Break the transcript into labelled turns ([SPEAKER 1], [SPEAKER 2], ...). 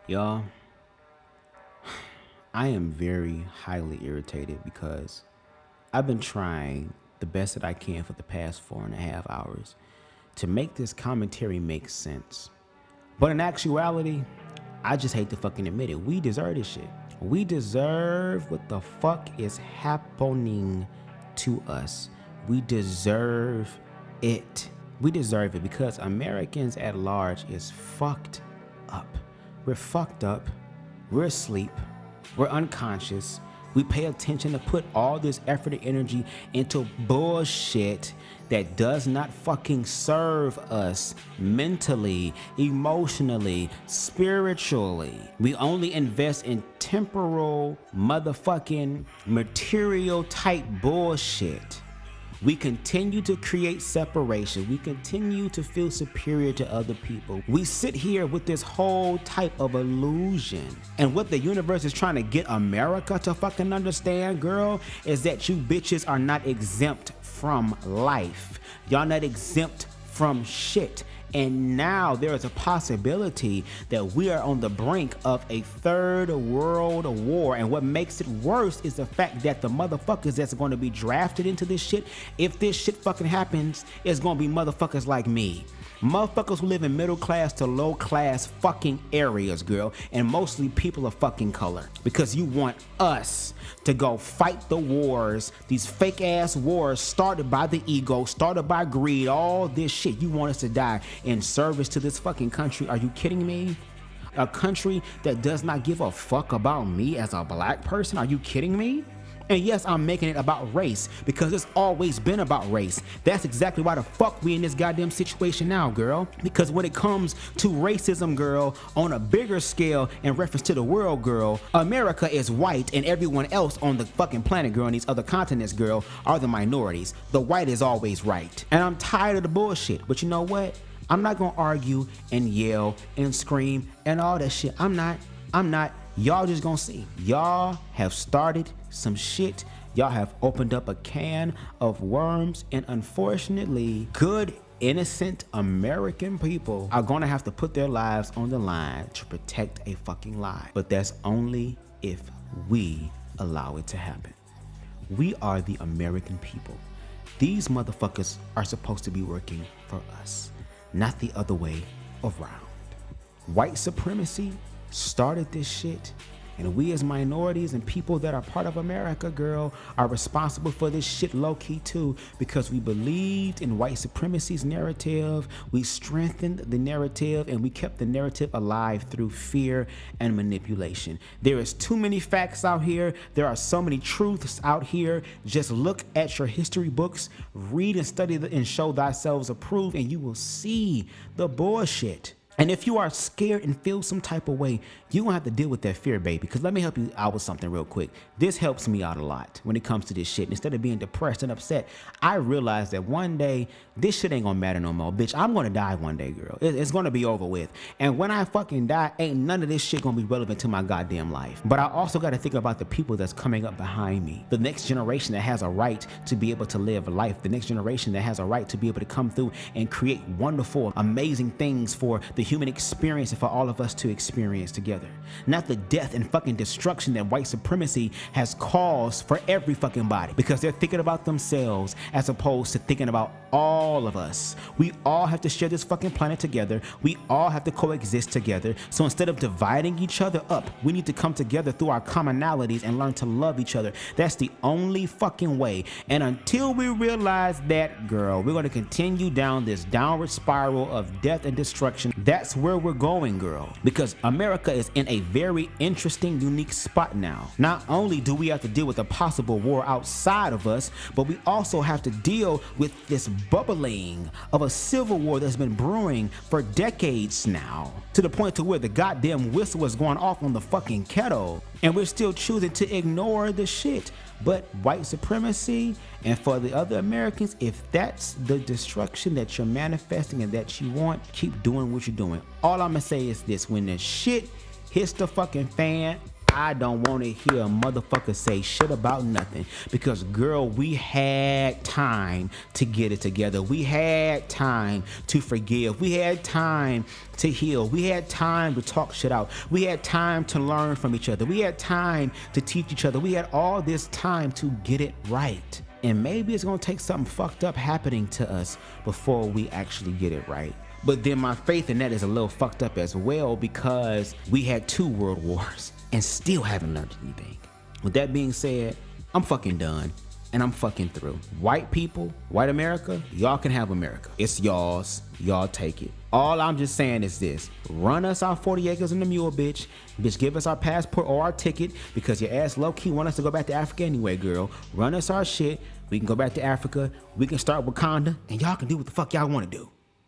[SPEAKER 1] Y'all, I am very highly irritated because I've been trying the best that I can for the past 4.5 hours to make this commentary make sense. But in actuality, I just hate to fucking admit it. We deserve this shit. We deserve what the fuck is happening to us. We deserve it. We deserve it because Americans at large is fucked up. We're fucked up. We're asleep. We're unconscious. We pay attention to put all this effort and energy into bullshit that does not fucking serve us mentally, emotionally, spiritually. We only invest in temporal motherfucking material type bullshit. We continue to create separation. We continue to feel superior to other people. We sit here with this whole type of illusion. And what the universe is trying to get America to fucking understand, girl, is that you bitches are not exempt from life. Y'all not exempt from shit. And now there is a possibility that we are on the brink of a third world war. And what makes it worse is the fact that the motherfuckers that's going to be drafted into this shit, if this shit fucking happens, it's going to be motherfuckers like me. Motherfuckers who live in middle class to low class fucking areas, girl. And mostly people of fucking color. Because you want us to go fight the wars, these fake ass wars started by the ego, started by greed, all this shit. You want us to die in service to this fucking country. Are you kidding me? A country that does not give a fuck about me as a black person. Are you kidding me? And yes, I'm making it about race because it's always been about race. That's exactly why the fuck we in this goddamn situation now, girl. Because when it comes to racism, girl, on a bigger scale in reference to the world, girl, America is white and everyone else on the fucking planet, girl, and these other continents, girl, are the minorities. The white is always right. And I'm tired of the bullshit. But you know what? I'm not gonna argue and yell and scream and all that shit. I'm not. Y'all just gonna see. Y'all have started some shit. Y'all have opened up a can of worms, and unfortunately, good, innocent American people are gonna have to put their lives on the line to protect a fucking lie. But that's only if we allow it to happen. We are the American people. These motherfuckers are supposed to be working for us, not the other way around. White supremacy started this shit, and we as minorities and people that are part of America, girl, are responsible for this shit low-key too, because we believed in white supremacy's narrative, we strengthened the narrative, and we kept the narrative alive through fear and manipulation. There is too many facts out here. There are so many truths out here. Just look at your history books, read and study and show thyself approved, and you will see the bullshit. And if you are scared and feel some type of way, you're gonna have to deal with that fear, baby. Because let me help you out with something real quick. This helps me out a lot when it comes to this shit. Instead of being depressed and upset, I realized that one day, this shit ain't gonna matter no more. Bitch, I'm gonna die one day, girl. It's gonna be over with. And when I fucking die, ain't none of this shit gonna be relevant to my goddamn life. But I also gotta think about the people that's coming up behind me. The next generation that has a right to be able to live life. The next generation that has a right to be able to come through and create wonderful, amazing things for the human experience and for all of us to experience together. Not the death and fucking destruction that white supremacy has caused for every fucking body, because they're thinking about themselves as opposed to thinking about all of us. We all have to share this fucking planet together. We all have to coexist together. So instead of dividing each other up, we need to come together through our commonalities and learn to love each other. That's the only fucking way. And until we realize that, girl, we're going to continue down this downward spiral of death and destruction. That's where we're going, girl, because America is in a very interesting, unique spot now. Not only do we have to deal with a possible war outside of us, but we also have to deal with this bubbling of a civil war that's been brewing for decades now, to the point to where the goddamn whistle was going off on the fucking kettle, and we're still choosing to ignore the shit. But white supremacy, and for the other Americans, if that's the destruction that you're manifesting and that you want, keep doing what you're doing. All I'm gonna say is this: when the shit hits the fucking fan, I don't want to hear a motherfucker say shit about nothing. Because, girl, we had time to get it together. We had time to forgive. We had time to heal. We had time to talk shit out. We had time to learn from each other. We had time to teach each other. We had all this time to get it right. And maybe it's gonna take something fucked up happening to us before we actually get it right. But then my faith in that is a little fucked up as well, because we had 2 world wars and still haven't learned anything. With that being said, I'm fucking done and I'm fucking through. White people, white America, y'all can have America. It's y'all's, y'all take it. All I'm just saying is this: run us our 40 acres in the mule, bitch. Bitch, give us our passport or our ticket, because your ass low-key want us to go back to Africa anyway, girl. Run us our shit. We can go back to Africa. We can start Wakanda, and y'all can do what the fuck y'all want to do.